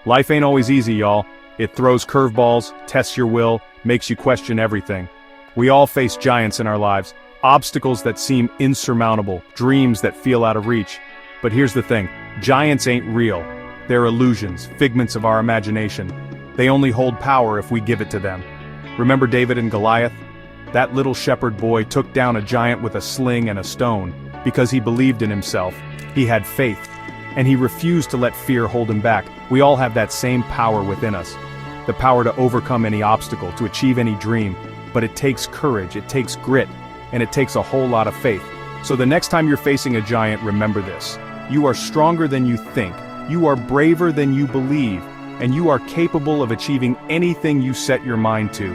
Life ain't always easy, y'all. It throws curveballs, tests your will, makes you question everything. We all face giants in our lives, obstacles that seem insurmountable, dreams that feel out of reach. But here's the thing, giants ain't real. They're illusions, figments of our imagination. They only hold power if we give it to them. Remember David and Goliath? That little shepherd boy took down a giant with a sling and a stone, because he believed in himself. He had faith, and he refused to let fear hold him back. We all have that same power within us. The power to overcome any obstacle, to achieve any dream. But it takes courage, it takes grit, and it takes a whole lot of faith. So the next time you're facing a giant, remember this. You are stronger than you think, you are braver than you believe, and you are capable of achieving anything you set your mind to.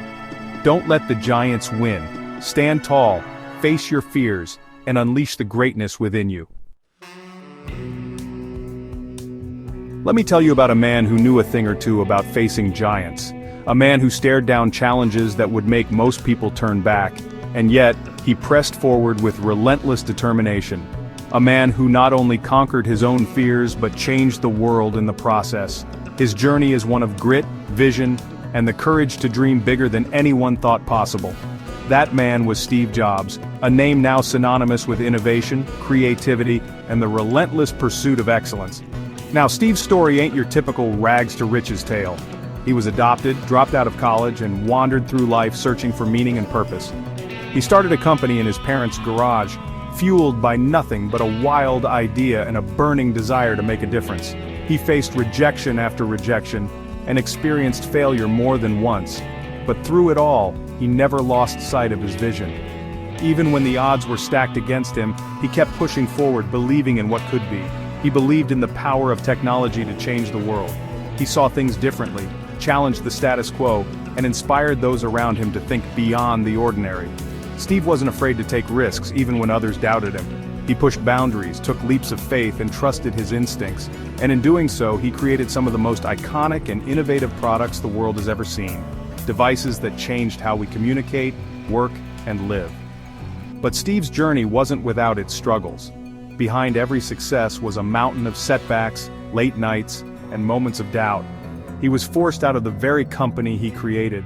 Don't let the giants win. Stand tall, face your fears, and unleash the greatness within you. Let me tell you about a man who knew a thing or two about facing giants. A man who stared down challenges that would make most people turn back, and yet, he pressed forward with relentless determination. A man who not only conquered his own fears but changed the world in the process. His journey is one of grit, vision, and the courage to dream bigger than anyone thought possible. That man was Steve Jobs, a name now synonymous with innovation, creativity, and the relentless pursuit of excellence. Now, Steve's story ain't your typical rags-to-riches tale. He was adopted, dropped out of college, and wandered through life searching for meaning and purpose. He started a company in his parents' garage, fueled by nothing but a wild idea and a burning desire to make a difference. He faced rejection after rejection, and experienced failure more than once. But through it all, he never lost sight of his vision. Even when the odds were stacked against him, he kept pushing forward, believing in what could be. He believed in the power of technology to change the world. He saw things differently, challenged the status quo, and inspired those around him to think beyond the ordinary. Steve wasn't afraid to take risks even when others doubted him. He pushed boundaries, took leaps of faith, and trusted his instincts. And in doing so, he created some of the most iconic and innovative products the world has ever seen. Devices that changed how we communicate, work, and live. But Steve's journey wasn't without its struggles. Behind every success was a mountain of setbacks, late nights, and moments of doubt. He was forced out of the very company he created.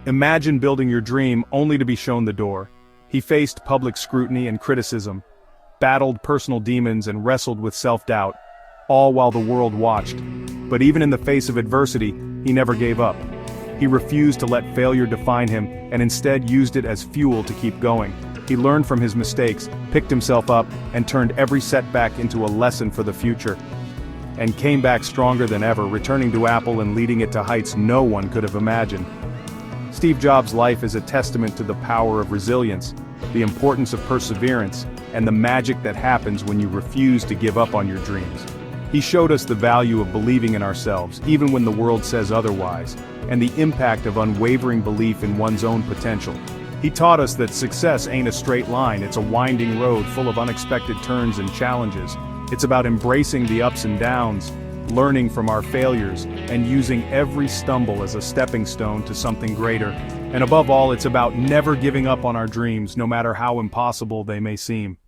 Imagine building your dream only to be shown the door. He faced public scrutiny and criticism, battled personal demons and wrestled with self-doubt, all while the world watched. But even in the face of adversity, he never gave up. He refused to let failure define him, and instead used it as fuel to keep going. He learned from his mistakes, picked himself up, and turned every setback into a lesson for the future. And came back stronger than ever, returning to Apple and leading it to heights no one could have imagined. Steve Jobs' life is a testament to the power of resilience, the importance of perseverance, and the magic that happens when you refuse to give up on your dreams. He showed us the value of believing in ourselves, even when the world says otherwise, and the impact of unwavering belief in one's own potential. He taught us that success ain't a straight line, it's a winding road full of unexpected turns and challenges. It's about embracing the ups and downs, learning from our failures, and using every stumble as a stepping stone to something greater. And above all, it's about never giving up on our dreams, no matter how impossible they may seem.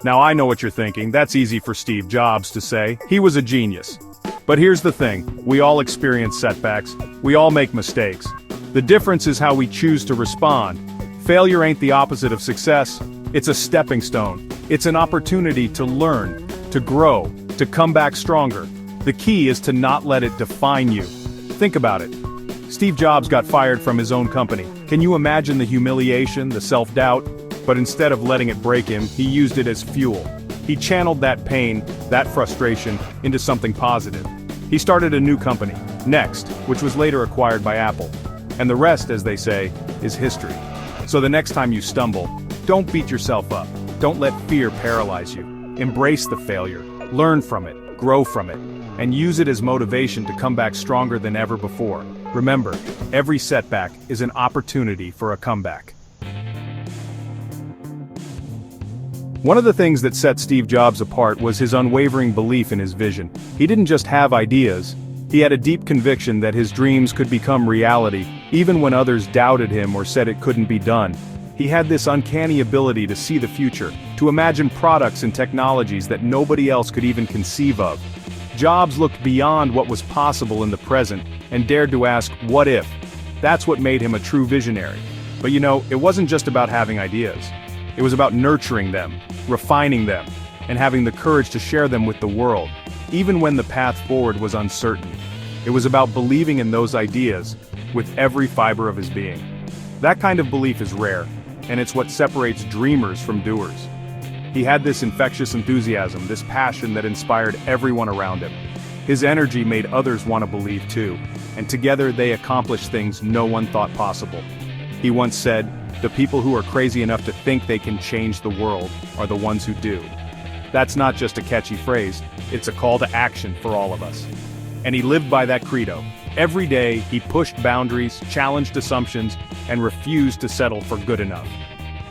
Now I know what you're thinking, that's easy for Steve Jobs to say. He was a genius. But here's the thing, we all experience setbacks, we all make mistakes. The difference is how we choose to respond. Failure ain't the opposite of success, it's a stepping stone. It's an opportunity to learn, to grow, to come back stronger. The key is to not let it define you. Think about it. Steve Jobs got fired from his own company. Can you imagine the humiliation, the self-doubt? But instead of letting it break him, he used it as fuel. He channeled that pain, that frustration, into something positive. He started a new company, Next, which was later acquired by Apple. And the rest, as they say, is history. So the next time you stumble, don't beat yourself up. Don't let fear paralyze you. Embrace the failure, learn from it, grow from it, and use it as motivation to come back stronger than ever before. Remember, every setback is an opportunity for a comeback. One of the things that set Steve Jobs apart was his unwavering belief in his vision. He didn't just have ideas, he had a deep conviction that his dreams could become reality, even when others doubted him or said it couldn't be done. He had this uncanny ability to see the future, to imagine products and technologies that nobody else could even conceive of. Jobs looked beyond what was possible in the present and dared to ask, what if? That's what made him a true visionary. But it wasn't just about having ideas. It was about nurturing them, refining them, and having the courage to share them with the world, even when the path forward was uncertain. It was about believing in those ideas with every fiber of his being. That kind of belief is rare, and it's what separates dreamers from doers. He had this infectious enthusiasm, this passion that inspired everyone around him. His energy made others want to believe too, and together they accomplished things no one thought possible. He once said, "The people who are crazy enough to think they can change the world are the ones who do." That's not just a catchy phrase, it's a call to action for all of us. And he lived by that credo. Every day, he pushed boundaries, challenged assumptions, and refused to settle for good enough.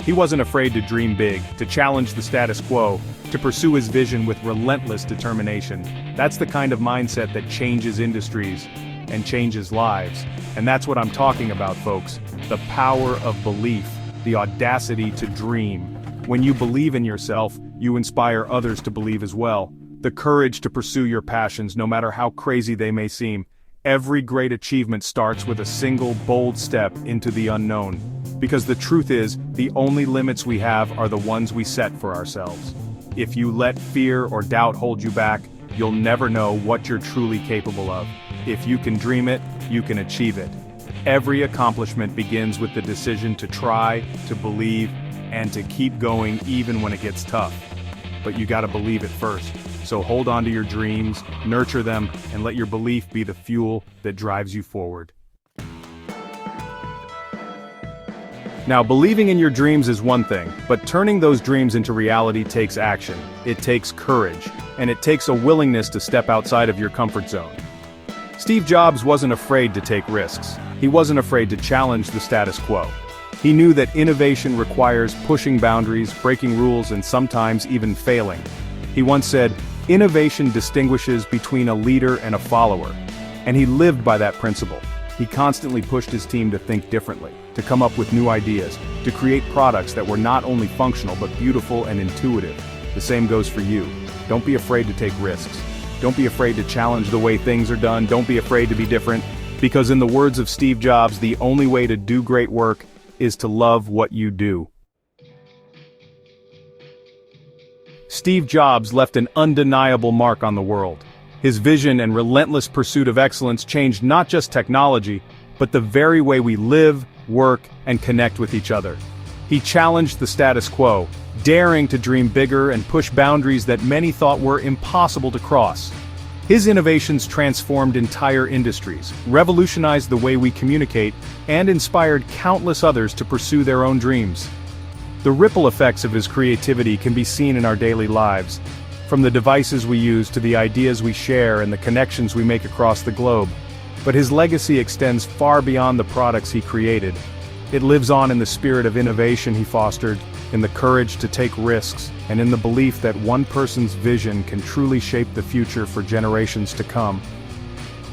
He wasn't afraid to dream big, to challenge the status quo, to pursue his vision with relentless determination. That's the kind of mindset that changes industries and changes lives. And that's what I'm talking about, folks. The power of belief, the audacity to dream. When you believe in yourself, you inspire others to believe as well. The courage to pursue your passions, no matter how crazy they may seem. Every great achievement starts with a single bold step into the unknown. Because the truth is, the only limits we have are the ones we set for ourselves. If you let fear or doubt hold you back, you'll never know what you're truly capable of. If you can dream it, you can achieve it. Every accomplishment begins with the decision to try, to believe, and to keep going even when it gets tough. But you gotta believe it first. So hold on to your dreams, nurture them, and let your belief be the fuel that drives you forward. Now, believing in your dreams is one thing, but turning those dreams into reality takes action. It takes courage, and it takes a willingness to step outside of your comfort zone. Steve Jobs wasn't afraid to take risks. He wasn't afraid to challenge the status quo. He knew that innovation requires pushing boundaries, breaking rules, and sometimes even failing. He once said, "Innovation distinguishes between a leader and a follower." And he lived by that principle. He constantly pushed his team to think differently, to come up with new ideas, to create products that were not only functional but beautiful and intuitive. The same goes for you. Don't be afraid to take risks. Don't be afraid to challenge the way things are done. Don't be afraid to be different. Because in the words of Steve Jobs, the only way to do great work is to love what you do. Steve Jobs left an undeniable mark on the world. His vision and relentless pursuit of excellence changed not just technology, but the very way we live, work, and connect with each other. He challenged the status quo, daring to dream bigger and push boundaries that many thought were impossible to cross. His innovations transformed entire industries, revolutionized the way we communicate, and inspired countless others to pursue their own dreams. The ripple effects of his creativity can be seen in our daily lives, from the devices we use to the ideas we share and the connections we make across the globe. But his legacy extends far beyond the products he created. It lives on in the spirit of innovation he fostered, in the courage to take risks, and in the belief that one person's vision can truly shape the future for generations to come.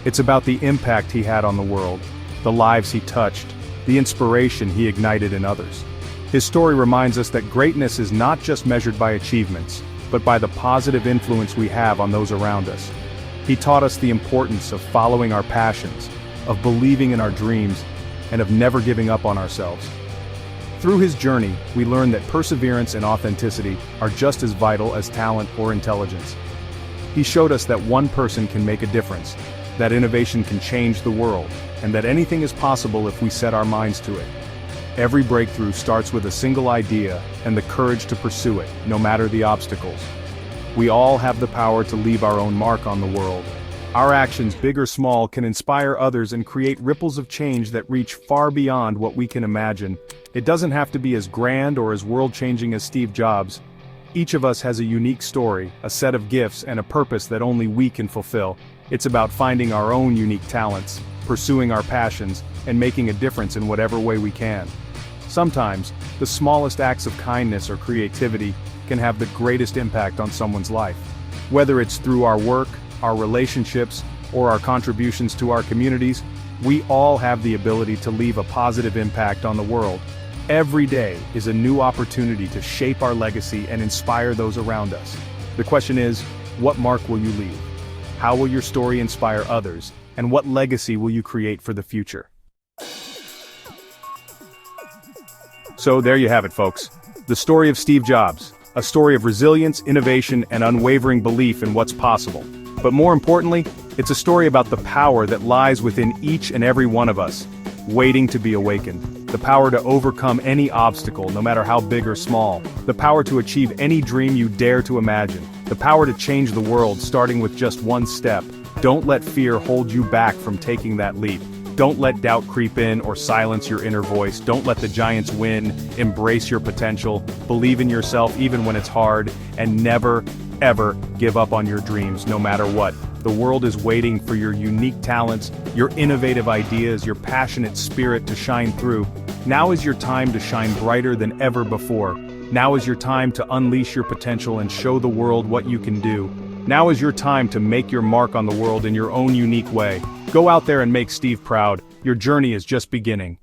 It's about the impact he had on the world, the lives he touched, the inspiration he ignited in others. His story reminds us that greatness is not just measured by achievements, but by the positive influence we have on those around us. He taught us the importance of following our passions, of believing in our dreams, and of never giving up on ourselves. Through his journey, we learned that perseverance and authenticity are just as vital as talent or intelligence. He showed us that one person can make a difference, that innovation can change the world, and that anything is possible if we set our minds to it. Every breakthrough starts with a single idea and the courage to pursue it, no matter the obstacles. We all have the power to leave our own mark on the world. Our actions, big or small, can inspire others and create ripples of change that reach far beyond what we can imagine. It doesn't have to be as grand or as world-changing as Steve Jobs. Each of us has a unique story, a set of gifts, and a purpose that only we can fulfill. It's about finding our own unique talents, pursuing our passions, and making a difference in whatever way we can. Sometimes, the smallest acts of kindness or creativity can have the greatest impact on someone's life. Whether it's through our work, our relationships, or our contributions to our communities, we all have the ability to leave a positive impact on the world. Every day is a new opportunity to shape our legacy and inspire those around us. The question is, what mark will you leave? How will your story inspire others? And what legacy will you create for the future? So there you have it, folks. The story of Steve Jobs. A story of resilience, innovation, and unwavering belief in what's possible. But more importantly, it's a story about the power that lies within each and every one of us, waiting to be awakened. The power to overcome any obstacle, no matter how big or small. The power to achieve any dream you dare to imagine. The power to change the world, starting with just one step. Don't let fear hold you back from taking that leap. Don't let doubt creep in or silence your inner voice. Don't let the giants win. Embrace your potential. Believe in yourself even when it's hard. And never, ever give up on your dreams, no matter what. The world is waiting for your unique talents, your innovative ideas, your passionate spirit to shine through. Now is your time to shine brighter than ever before. Now is your time to unleash your potential and show the world what you can do. Now is your time to make your mark on the world in your own unique way. Go out there and make Steve proud. Your journey is just beginning.